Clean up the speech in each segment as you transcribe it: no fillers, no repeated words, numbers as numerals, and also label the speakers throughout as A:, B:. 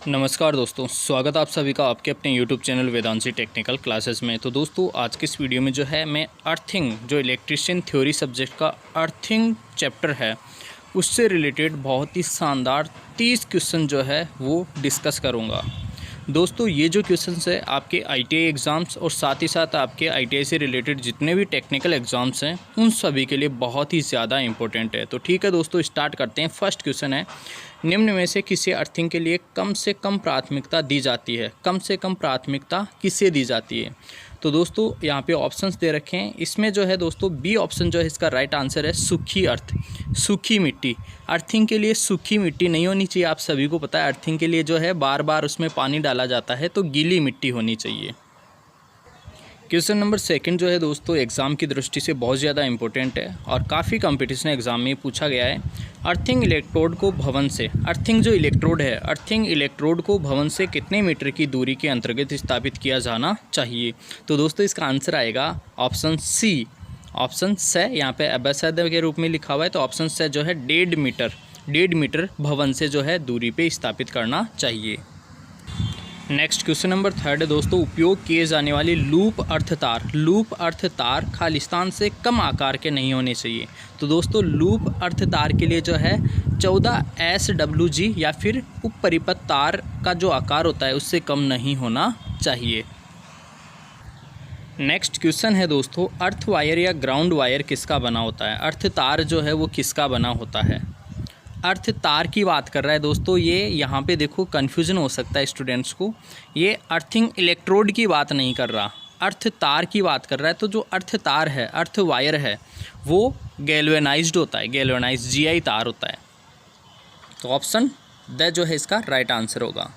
A: नमस्कार दोस्तों, स्वागत है आप सभी का आपके अपने YouTube channel Vedanshi technical classes में। तो दोस्तों आज के इस वीडियो में जो है मैं अर्थिंग जो इलेक्ट्रिशियन थ्योरी सब्जेक्ट का अर्थिंग चैप्टर है उससे रिलेटेड बहुत ही शानदार 30 क्वेश्चन जो है वो डिस्कस करूँगा। दोस्तों ये जो क्वेश्चंस है आपके ITI एग्ज़ाम्स और साथ ही साथ आपके ITI से रिलेटेड जितने भी टेक्निकल एग्ज़ाम्स हैं उन सभी के लिए बहुत ही ज़्यादा इंपॉर्टेंट है। तो ठीक है दोस्तों, स्टार्ट करते हैं। फर्स्ट क्वेश्चन है, निम्न में से किसी अर्थिंग के लिए कम से कम प्राथमिकता दी जाती है? कम से कम प्राथमिकता किसे दी जाती है? तो दोस्तों यहाँ पे ऑप्शंस दे रखे हैं। इसमें जो है दोस्तों बी ऑप्शन जो है इसका राइट आंसर है, सूखी अर्थ, सूखी मिट्टी। अर्थिंग के लिए सूखी मिट्टी नहीं होनी चाहिए। आप सभी को पता है अर्थिंग के लिए जो है बार बार उसमें पानी डाला जाता है, तो गीली मिट्टी होनी चाहिए। क्वेश्चन नंबर सेकंड जो है दोस्तों एग्ज़ाम की दृष्टि से बहुत ज़्यादा इंपॉर्टेंट है और काफ़ी कंपटीशन एग्ज़ाम में पूछा गया है। अर्थिंग इलेक्ट्रोड को भवन से, अर्थिंग जो इलेक्ट्रोड है, अर्थिंग इलेक्ट्रोड को भवन से कितने मीटर की दूरी के अंतर्गत स्थापित किया जाना चाहिए? तो दोस्तों इसका आंसर आएगा ऑप्शन सी, ऑप्शन से। यहाँ पे अबैसद के रूप में लिखा हुआ है, तो ऑप्शन से जो है 1.5 मीटर भवन से जो है दूरी पे स्थापित करना चाहिए। नेक्स्ट क्वेश्चन नंबर थर्ड है दोस्तों, उपयोग किए जाने वाली लूप अर्थ तार, लूप अर्थ तार खालिस्तान से कम आकार के नहीं होने चाहिए। तो दोस्तों लूप अर्थ तार के लिए जो है 14 SWG या फिर उप परिपथ तार का जो आकार होता है उससे कम नहीं होना चाहिए। नेक्स्ट क्वेश्चन है दोस्तों, अर्थ वायर या ग्राउंड वायर किसका बना होता है? अर्थ तार जो है वो किसका बना होता है? अर्थ तार की बात कर रहा है दोस्तों। ये यहाँ पे देखो कन्फ्यूज़न हो सकता है स्टूडेंट्स को, ये अर्थिंग इलेक्ट्रोड की बात नहीं कर रहा, अर्थ तार की बात कर रहा है। तो जो अर्थ तार है, अर्थ वायर है, वो गैल्वेनाइज्ड होता है, गैल्वेनाइज्ड GI तार होता है। तो ऑप्शन द जो है इसका राइट आंसर होगा।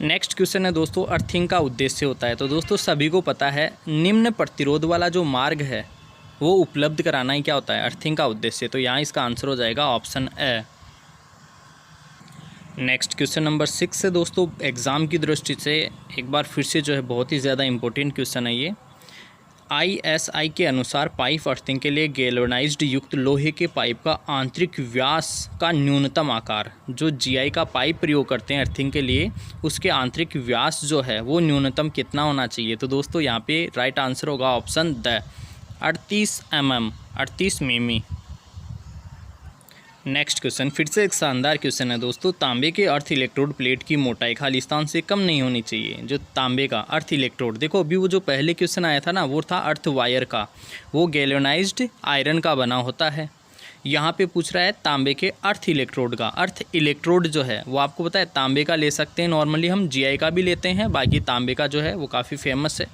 A: नेक्स्ट क्वेश्चन है दोस्तों, अर्थिंग का उद्देश्य होता है। तो दोस्तों सभी को पता है निम्न प्रतिरोध वाला जो मार्ग है वो उपलब्ध कराना ही क्या होता है? अर्थिंग का उद्देश्य। तो यहाँ इसका आंसर हो जाएगा option A. Next question number 6 है दोस्तों, एग्ज़ाम की दृष्टि से एक बार फिर से जो है बहुत ही ज़्यादा इंपॉर्टेंट क्वेश्चन है ये। ISI के अनुसार पाइप अर्थिंग के लिए गैल्वेनाइज्ड युक्त लोहे के पाइप का आंतरिक व्यास का न्यूनतम आकार, जो GI का पाइप प्रयोग करते हैं अर्थिंग के लिए, उसके आंतरिक व्यास जो है वो न्यूनतम कितना होना चाहिए? तो दोस्तों यहाँ पे राइट आंसर होगा ऑप्शन द 38 mm, 38 मिमी। नेक्स्ट क्वेश्चन फिर से एक शानदार क्वेश्चन है दोस्तों, तांबे के अर्थ इलेक्ट्रोड प्लेट की मोटाई खालिस्तान से कम नहीं होनी चाहिए। जो तांबे का अर्थ इलेक्ट्रोड, देखो अभी वो जो पहले क्वेश्चन आया था ना वो था अर्थ वायर का, वो गैल्वेनाइज्ड आयरन का बना होता है। यहाँ पे पूछ रहा है तांबे के अर्थ इलेक्ट्रोड का। अर्थ इलेक्ट्रोड जो है वो आपको पता है तांबे का ले सकते हैं, नॉर्मली हम GI का भी लेते हैं, बाकी तांबे का जो है वो काफ़ी फेमस है।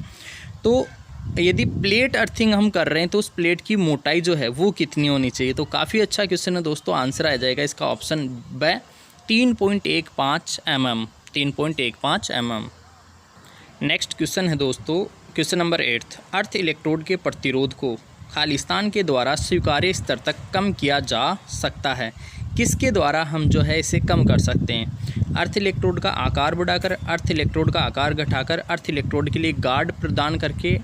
A: तो यदि प्लेट अर्थिंग हम कर रहे हैं तो उस प्लेट की मोटाई जो है वो कितनी होनी चाहिए? तो काफ़ी अच्छा क्वेश्चन है दोस्तों, आंसर आ जाएगा इसका ऑप्शन ब 3.15 mm, 3.15 mm। नेक्स्ट क्वेश्चन है दोस्तों, क्वेश्चन नंबर 8, अर्थ इलेक्ट्रोड के प्रतिरोध को खालिस्तान के द्वारा स्वीकार्य स्तर तक कम किया जा सकता है? किसके द्वारा हम जो है इसे कम कर सकते हैं? अर्थ इलेक्ट्रोड का आकार बढ़ाकर, अर्थ इलेक्ट्रोड का आकार घटाकर, अर्थ इलेक्ट्रोड के लिए गार्ड प्रदान करके,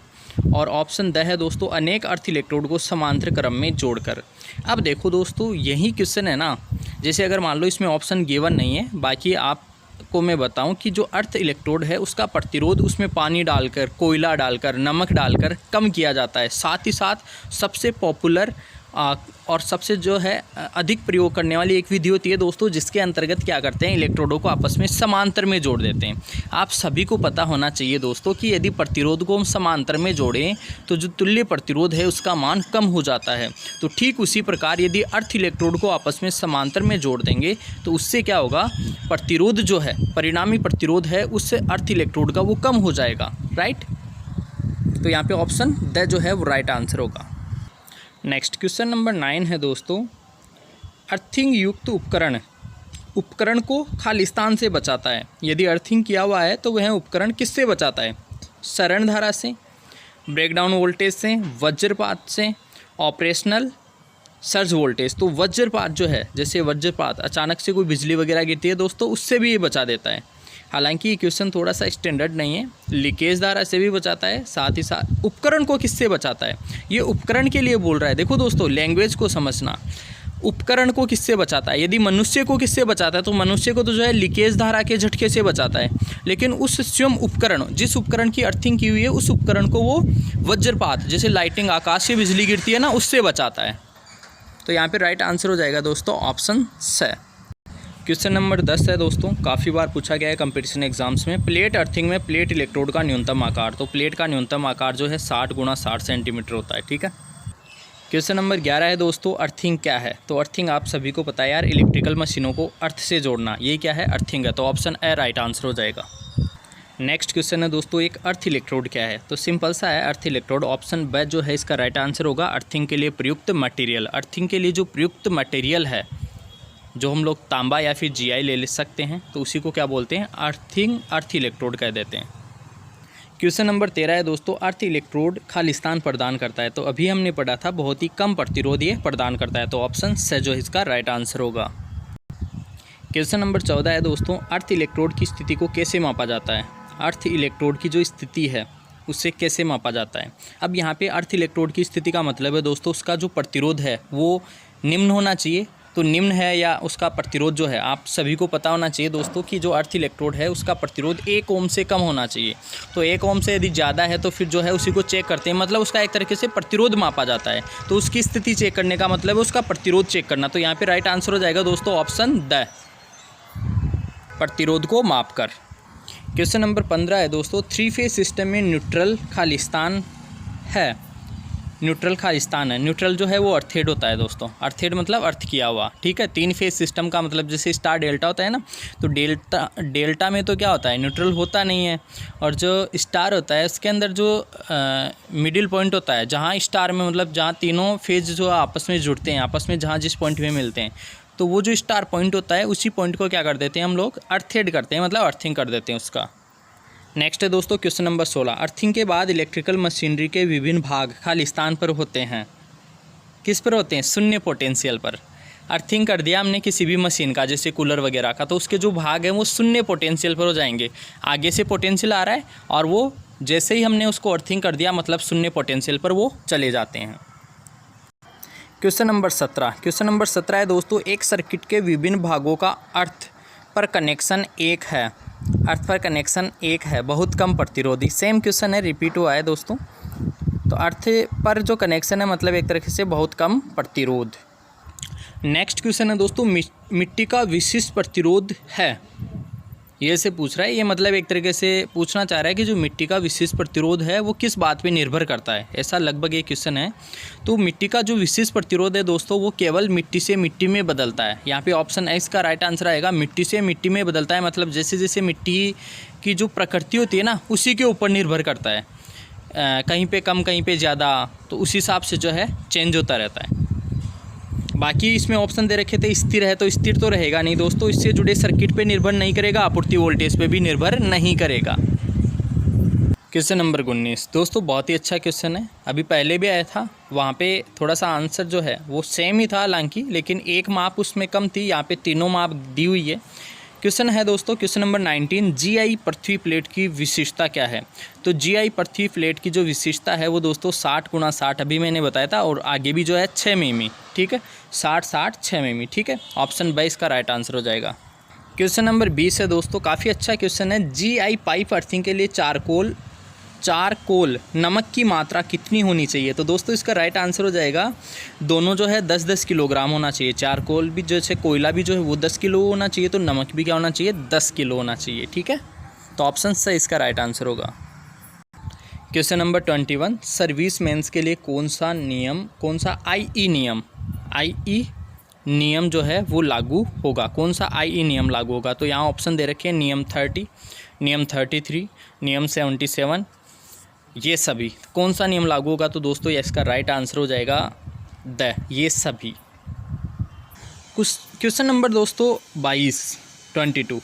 A: और ऑप्शन द है दोस्तों अनेक अर्थ इलेक्ट्रोड को समांतर क्रम में जोड़कर। अब देखो दोस्तों यही क्वेश्चन है ना, जैसे अगर मान लो इसमें ऑप्शन गिवन नहीं है, बाकी आपको मैं बताऊं कि जो अर्थ इलेक्ट्रोड है उसका प्रतिरोध उसमें पानी डालकर, कोयला डालकर, नमक डालकर कम किया जाता है। साथ ही साथ सबसे पॉपुलर और सबसे जो है अधिक प्रयोग करने वाली एक विधि होती है दोस्तों, जिसके अंतर्गत क्या करते हैं, इलेक्ट्रोडों को आपस में समांतर में जोड़ देते हैं। आप सभी को पता होना चाहिए दोस्तों कि यदि प्रतिरोध को हम समांतर में जोड़ें तो जो तुल्य प्रतिरोध है उसका मान कम हो जाता है। तो ठीक उसी प्रकार यदि अर्थ इलेक्ट्रोड को आपस में समांतर में जोड़ देंगे तो उससे क्या होगा, प्रतिरोध जो है, परिणामी प्रतिरोध है, उससे अर्थ इलेक्ट्रोड का वो कम हो जाएगा। राइट, तो यहाँ पे ऑप्शन द जो है वो राइट आंसर होगा। नेक्स्ट क्वेश्चन नंबर 9 है दोस्तों, अर्थिंग युक्त उपकरण को खालिस्तान से बचाता है। यदि अर्थिंग किया हुआ है तो वह उपकरण किससे बचाता है? सरण धारा से, ब्रेकडाउन वोल्टेज से, वज्रपात से, ऑपरेशनल सर्ज वोल्टेज। तो वज्रपात जो है, जैसे वज्रपात अचानक से कोई बिजली वगैरह गिरती है दोस्तों, उससे भी ये बचा देता है। हालांकि ये क्वेश्चन थोड़ा सा स्टैंडर्ड नहीं है, लीकेज धारा से भी बचाता है, साथ ही साथ उपकरण को किससे बचाता है, ये उपकरण के लिए बोल रहा है। देखो दोस्तों लैंग्वेज को समझना, उपकरण को किससे बचाता है? यदि मनुष्य को किससे बचाता है तो मनुष्य को तो जो है लीकेज धारा के झटके से बचाता है, लेकिन उस स्वयं उपकरण, जिस उपकरण की अर्थिंग की हुई है उस उपकरण को वो वज्रपात, जैसे लाइटिंग, आकाश से बिजली गिरती है ना, उससे बचाता है। तो यहाँ पे राइट आंसर हो जाएगा दोस्तों ऑप्शन स। क्वेश्चन नंबर 10 है दोस्तों, काफ़ी बार पूछा गया है कंपटीशन एग्जाम्स में। प्लेट अर्थिंग में प्लेट इलेक्ट्रोड का न्यूनतम आकार, तो प्लेट का न्यूनतम आकार जो है 60 × 60 सेंटीमीटर होता है, ठीक है। क्वेश्चन नंबर 11 है दोस्तों, अर्थिंग क्या है? तो अर्थिंग आप सभी को पता है यार, इलेक्ट्रिकल मशीनों को अर्थ से जोड़ना, ये क्या है? अर्थिंग है। तो ऑप्शन ए राइट आंसर हो जाएगा। नेक्स्ट क्वेश्चन है दोस्तों, एक अर्थ इलेक्ट्रोड क्या है? तो सिंपल सा है, अर्थ इलेक्ट्रोड। ऑप्शन बी जो है इसका राइट आंसर होगा। अर्थिंग के लिए प्रयुक्त मटेरियल, अर्थिंग के लिए जो प्रयुक्त मटेरियल है, जो हम लोग तांबा या फिर GI ले सकते हैं, तो उसी को क्या बोलते हैं? अर्थिंग, अर्थ इलेक्ट्रोड कह देते हैं। क्वेश्चन नंबर 13 है दोस्तों, अर्थ इलेक्ट्रोड खालिस्तान प्रदान करता है। तो अभी हमने पढ़ा था बहुत ही कम प्रतिरोध ये प्रदान करता है, तो ऑप्शन सी जो है इसका राइट आंसर होगा। क्वेश्चन नंबर 14 है दोस्तों, अर्थ इलेक्ट्रोड की स्थिति को कैसे मापा जाता है? अर्थ इलेक्ट्रोड की जो स्थिति है उससे कैसे मापा जाता है? अब यहाँ पे अर्थ इलेक्ट्रोड की स्थिति का मतलब है दोस्तों, उसका जो प्रतिरोध है वो निम्न होना चाहिए। तो निम्न है या उसका प्रतिरोध जो है, आप सभी को पता होना चाहिए दोस्तों कि जो अर्थ इलेक्ट्रोड है उसका प्रतिरोध 1 ओम से कम होना चाहिए। तो 1 ओम से यदि ज़्यादा है तो फिर जो है उसी को चेक करते हैं, मतलब उसका एक तरीके से प्रतिरोध मापा जाता है। तो उसकी स्थिति चेक करने का मतलब है उसका प्रतिरोध चेक करना। तो यहाँ पे राइट आंसर हो जाएगा दोस्तों ऑप्शन ड, प्रतिरोध को माप कर। क्वेश्चन नंबर 15 है दोस्तों, 3 फेज सिस्टम में न्यूट्रल खालिस्तान है। न्यूट्रल खालिस्तान है, न्यूट्रल जो है वो अर्थेड होता है दोस्तों। अर्थेड मतलब अर्थ किया हुआ, ठीक है। 3 फेज सिस्टम का मतलब जैसे स्टार डेल्टा होता है ना, तो डेल्टा में तो क्या होता है? न्यूट्रल होता नहीं है। और जो स्टार होता है उसके अंदर जो मिडिल पॉइंट होता है, जहाँ स्टार में मतलब जहाँ तीनों फेज जो आपस में जुड़ते हैं, आपस में जहाँ जिस पॉइंट में मिलते हैं, तो वो जो स्टार पॉइंट होता है उसी पॉइंट को क्या कर देते हैं हम लोग? अर्थेड करते हैं, मतलब अर्थिंग कर देते हैं उसका। नेक्स्ट है दोस्तों क्वेश्चन नंबर 16, अर्थिंग के बाद इलेक्ट्रिकल मशीनरी के विभिन्न भाग खालिस्तान पर होते हैं। किस पर होते हैं? शून्य पोटेंशियल पर। अर्थिंग कर दिया हमने किसी भी मशीन का, जैसे कूलर वगैरह का, तो उसके जो भाग हैं वो शून्य पोटेंशियल पर हो जाएंगे। आगे से पोटेंशियल आ रहा है और वो जैसे ही हमने उसको अर्थिंग कर दिया मतलब शून्य पोटेंशियल पर वो चले जाते हैं। क्वेश्चन नंबर 17 है दोस्तों, एक सर्किट के विभिन्न भागों का अर्थ पर कनेक्शन 1 है। अर्थ पर कनेक्शन 1 है, बहुत कम प्रतिरोधी। सेम क्वेश्चन है, रिपीट हुआ है दोस्तों। तो अर्थ पर जो कनेक्शन है मतलब एक तरीके से बहुत कम प्रतिरोध। नेक्स्ट क्वेश्चन है दोस्तों, मिट्टी का विशिष्ट प्रतिरोध है, ये से पूछ रहा है। ये मतलब एक तरीके से पूछना चाह रहा है कि जो मिट्टी का विशिष्ट प्रतिरोध है वो किस बात पे निर्भर करता है, ऐसा लगभग ये क्वेश्चन है। तो मिट्टी का जो विशिष्ट प्रतिरोध है दोस्तों वो केवल मिट्टी से मिट्टी में बदलता है। यहाँ पे ऑप्शन एक्स का राइट आंसर आएगा, मिट्टी से मिट्टी में बदलता है। मतलब जैसे जैसे मिट्टी की जो प्रकृति होती है ना उसी के ऊपर निर्भर करता है, कहीं पे कम कहीं पे ज़्यादा, तो उस हिसाब से जो है चेंज होता रहता है। बाकी इसमें ऑप्शन दे रखे थे स्थिर है, तो स्थिर तो रहेगा नहीं दोस्तों, इससे जुड़े सर्किट पे निर्भर नहीं करेगा, आपूर्ति वोल्टेज पे भी निर्भर नहीं करेगा। क्वेश्चन नंबर 19 दोस्तों, बहुत ही अच्छा क्वेश्चन है, अभी पहले भी आया था, वहाँ पे थोड़ा सा आंसर जो है वो सेम ही था हालांकि, लेकिन एक माप उसमें कम थी, यहाँ पे तीनों माप दी हुई है। क्वेश्चन है दोस्तों, क्वेश्चन नंबर 19, GI पृथ्वी प्लेट की विशेषता क्या है? तो GI पृथ्वी प्लेट की जो विशेषता है वो दोस्तों 60 × 60 अभी मैंने बताया था, और आगे भी जो है 6 मिमी, ठीक है, 60-60 6 मिमी, ठीक है। ऑप्शन 22 का राइट आंसर हो जाएगा। क्वेश्चन नंबर 20 है दोस्तों, काफ़ी अच्छा क्वेश्चन है। GI पाइप अर्थिंग के लिए चारकोल नमक की मात्रा कितनी होनी चाहिए? तो दोस्तों इसका राइट आंसर हो जाएगा, दोनों जो है 10-10 किलोग्राम होना चाहिए। चारकोल भी जैसे कोयला भी जो है वो 10 किलो होना चाहिए, तो नमक भी क्या होना चाहिए? 10 किलो होना चाहिए, ठीक है। तो ऑप्शन से इसका राइट आंसर होगा। क्वेश्चन नंबर 21, सर्विस मेंस के लिए कौन सा IE नियम जो है वो लागू होगा? कौन सा IE नियम लागू होगा? तो यहाँ ऑप्शन दे रखे हैं, नियम 30, नियम 33, नियम 77, ये सभी। कौन सा नियम लागू होगा? तो दोस्तों ये इसका राइट आंसर हो जाएगा ये सभी। कुछ क्वेश्चन नंबर दोस्तों 22,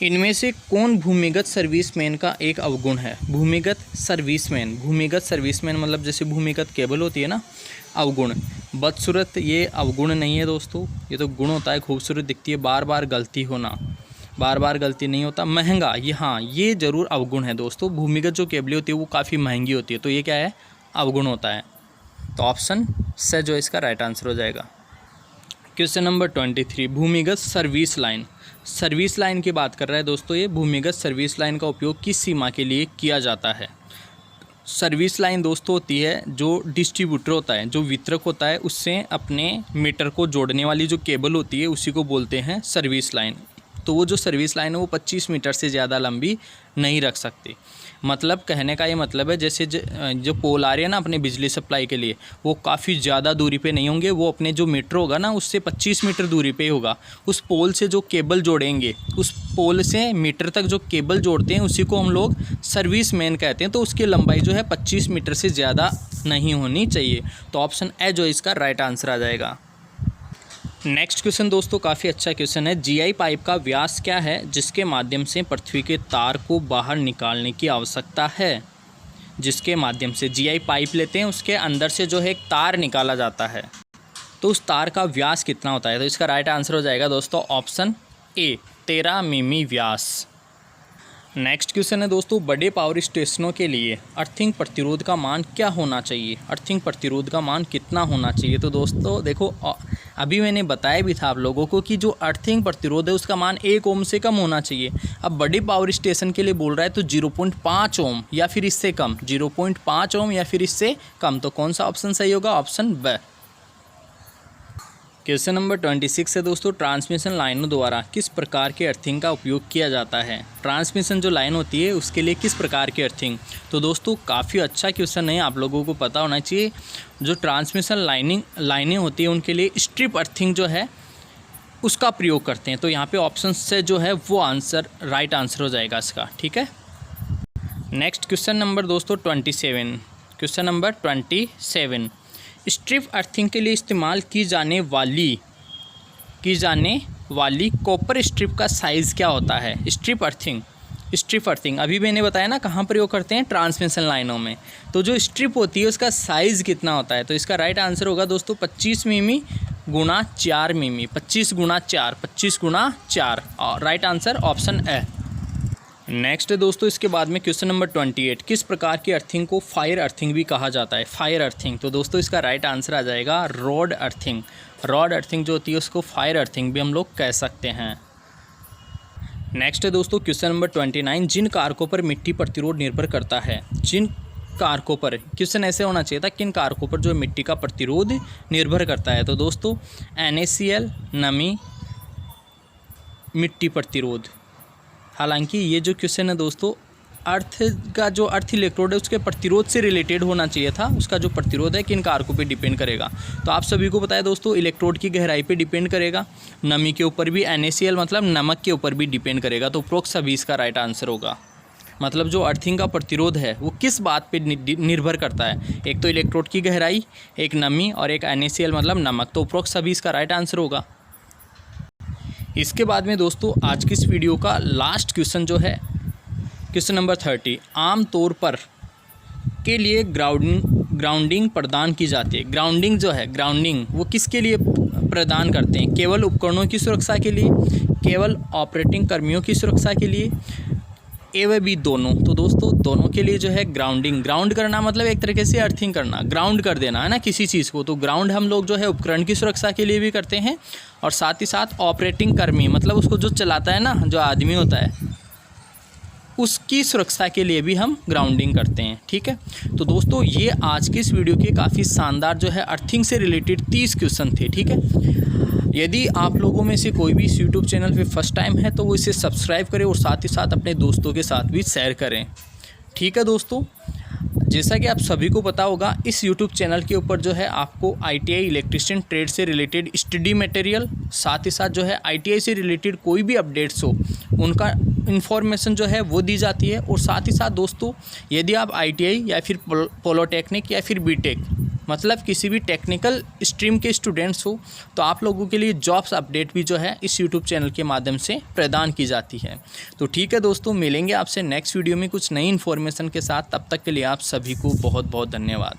A: इनमें से कौन भूमिगत सर्विसमैन का एक अवगुण है? भूमिगत सर्विसमैन मतलब जैसे भूमिगत केबल होती है ना, अवगुण। बदसूरत ये अवगुण नहीं है दोस्तों, ये तो गुण होता है, खूबसूरत दिखती है, बार बार गलती नहीं होता। महंगा, ये हाँ ये ज़रूर अवगुण है दोस्तों, भूमिगत जो केबलें होती है वो काफ़ी महंगी होती है, तो ये क्या है? अवगुण होता है। तो ऑप्शन से जो इसका राइट आंसर हो जाएगा। क्वेश्चन नंबर 23, भूमिगत सर्विस लाइन। सर्विस लाइन की बात कर रहा है दोस्तों ये। भूमिगत सर्विस लाइन का उपयोग किस सीमा के लिए किया जाता है? सर्विस लाइन दोस्तों होती है जो डिस्ट्रीब्यूटर होता है, जो वितरक होता है, उससे अपने मीटर को जोड़ने वाली जो केबल होती है उसी को बोलते हैं सर्विस लाइन। तो वो जो सर्विस लाइन है वो 25 मीटर से ज़्यादा लंबी नहीं रख सकती। मतलब कहने का ये मतलब है, जैसे जो पोल आ रहे हैं ना अपने बिजली सप्लाई के लिए, वो काफ़ी ज़्यादा दूरी पे नहीं होंगे, वो अपने जो मीटर होगा ना उससे 25 मीटर दूरी पे होगा। उस पोल से जो केबल जोड़ेंगे, उस पोल से मीटर तक जो केबल जोड़ते हैं उसी को हम लोग सर्विस मेन कहते हैं। तो उसकी लंबाई जो है 25 मीटर से ज़्यादा नहीं होनी चाहिए। तो ऑप्शन ए जो इसका राइट आंसर आ जाएगा। नेक्स्ट क्वेश्चन दोस्तों काफ़ी अच्छा क्वेश्चन है। जीआई पाइप का व्यास क्या है जिसके माध्यम से पृथ्वी के तार को बाहर निकालने की आवश्यकता है? जिसके माध्यम से जीआई पाइप लेते हैं, उसके अंदर से जो है एक तार निकाला जाता है, तो उस तार का व्यास कितना होता है? तो इसका राइट आंसर हो जाएगा दोस्तों ऑप्शन ए, 13 मिमी व्यास। नेक्स्ट क्वेश्चन है दोस्तों, बड़े पावर स्टेशनों के लिए अर्थिंग प्रतिरोध का मान क्या होना चाहिए? अर्थिंग प्रतिरोध का मान कितना होना चाहिए? तो दोस्तों देखो, अभी मैंने बताया भी था आप लोगों को कि जो अर्थिंग प्रतिरोध है उसका मान 1 ओम से कम होना चाहिए। अब बड़े पावर स्टेशन के लिए बोल रहा है तो 0.5 ओम या फिर इससे कम, 0.5 ओम या फिर इससे कम। तो कौन सा ऑप्शन सही होगा? ऑप्शन ब। क्वेश्चन नंबर 26 है दोस्तों, ट्रांसमिशन लाइनों द्वारा किस प्रकार के अर्थिंग का उपयोग किया जाता है? ट्रांसमिशन जो लाइन होती है उसके लिए किस प्रकार की अर्थिंग? तो दोस्तों काफ़ी अच्छा क्वेश्चन है, आप लोगों को पता होना चाहिए। जो ट्रांसमिशन लाइनें होती है उनके लिए स्ट्रिप अर्थिंग जो है उसका प्रयोग करते हैं। तो यहाँ पे ऑप्शन से जो है वो आंसर राइट आंसर हो जाएगा इसका, ठीक है। नेक्स्ट क्वेश्चन नंबर दोस्तों 27, क्वेश्चन नंबर 27, स्ट्रिप अर्थिंग के लिए इस्तेमाल की जाने वाली कॉपर स्ट्रिप का साइज़ क्या होता है? स्ट्रिप अर्थिंग अभी मैंने बताया ना कहाँ प्रयोग करते हैं? ट्रांसमिशन लाइनों में। तो जो स्ट्रिप होती है उसका साइज़ कितना होता है? तो इसका राइट आंसर होगा दोस्तों 25 मिमी गुणा 4 मिमी, 25 गुणा 4 और right answer option A. Next है दोस्तों इसके बाद में क्वेश्चन नंबर 28, किस प्रकार की अर्थिंग को फायर अर्थिंग भी कहा जाता है? Fire earthing. तो दोस्तों इसका राइट आंसर आ जाएगा रॉड अर्थिंग। रॉड अर्थिंग जो होती है उसको फायर अर्थिंग भी हम लोग कह सकते हैं। नेक्स्ट है दोस्तों क्वेश्चन नंबर 29, जिन कारकों पर मिट्टी प्रतिरोध निर्भर करता है? जिन कारकों पर, क्वेश्चन ऐसे होना चाहिए था, किन कारकों पर जो मिट्टी का प्रतिरोध निर्भर करता है? तो दोस्तों NaCl, नमी, मिट्टी प्रतिरोध। हालांकि ये जो क्वेश्चन है दोस्तों अर्थ का जो अर्थ इलेक्ट्रोड है उसके प्रतिरोध से रिलेटेड होना चाहिए था। उसका जो प्रतिरोध है किन कारकों पे डिपेंड करेगा? तो आप सभी को पता है दोस्तों इलेक्ट्रोड की गहराई पे डिपेंड करेगा, नमी के ऊपर भी, NaCl मतलब नमक के ऊपर भी डिपेंड करेगा। तो प्रोक्स सभी इसका राइट आंसर होगा। मतलब जो अर्थिंग का प्रतिरोध है वो किस बात पे निर्भर करता है? एक तो इलेक्ट्रोड की गहराई, एक नमी और एक NaCl मतलब नमक। तो प्रोक्स सभी इसका राइट आंसर होगा। इसके बाद में दोस्तों आज की इस वीडियो का लास्ट क्वेश्चन जो है क्वेश्चन नंबर 30, आम तौर पर के लिए ग्राउंडिंग प्रदान की जाती है। ग्राउंडिंग जो है, ग्राउंडिंग वो किसके लिए प्रदान करते हैं? केवल उपकरणों की सुरक्षा के लिए, केवल ऑपरेटिंग कर्मियों की सुरक्षा के लिए, ए व बी दोनों? तो दोस्तों दोनों के लिए जो है ग्राउंडिंग। ग्राउंड करना मतलब एक तरीके से अर्थिंग करना, ग्राउंड कर देना है ना किसी चीज़ को। तो ग्राउंड हम लोग जो है उपकरण की सुरक्षा के लिए भी करते हैं और साथ ही साथ ऑपरेटिंग कर्मी मतलब उसको जो चलाता है ना, जो आदमी होता है, उसकी सुरक्षा के लिए भी हम ग्राउंडिंग करते हैं, ठीक है। तो दोस्तों ये आज की इस वीडियो के काफ़ी शानदार जो है अर्थिंग से रिलेटेड 30 क्वेश्चन थे, ठीक है। यदि आप लोगों में से कोई भी इस यूट्यूब चैनल पे फर्स्ट टाइम है तो वो इसे सब्सक्राइब करें और साथ ही साथ अपने दोस्तों के साथ भी शेयर करें, ठीक है दोस्तों। जैसा कि आप सभी को पता होगा इस यूट्यूब चैनल के ऊपर जो है आपको ITI इलेक्ट्रिशियन ट्रेड से रिलेटेड स्टडी मटेरियल, साथ ही साथ जो है ITI से रिलेटेड कोई भी अपडेट्स हो उनका इन्फॉर्मेशन जो है वो दी जाती है। और साथ ही साथ दोस्तों यदि आप ITI या फिर पॉलिटेक्निक या फिर BTech मतलब किसी भी टेक्निकल स्ट्रीम के स्टूडेंट्स हो तो आप लोगों के लिए जॉब्स अपडेट भी जो है इस यूट्यूब चैनल के माध्यम से प्रदान की जाती है। तो ठीक है दोस्तों, मिलेंगे आपसे नेक्स्ट वीडियो में कुछ नई इन्फॉर्मेशन के साथ। तब तक के लिए आप सभी को बहुत बहुत धन्यवाद।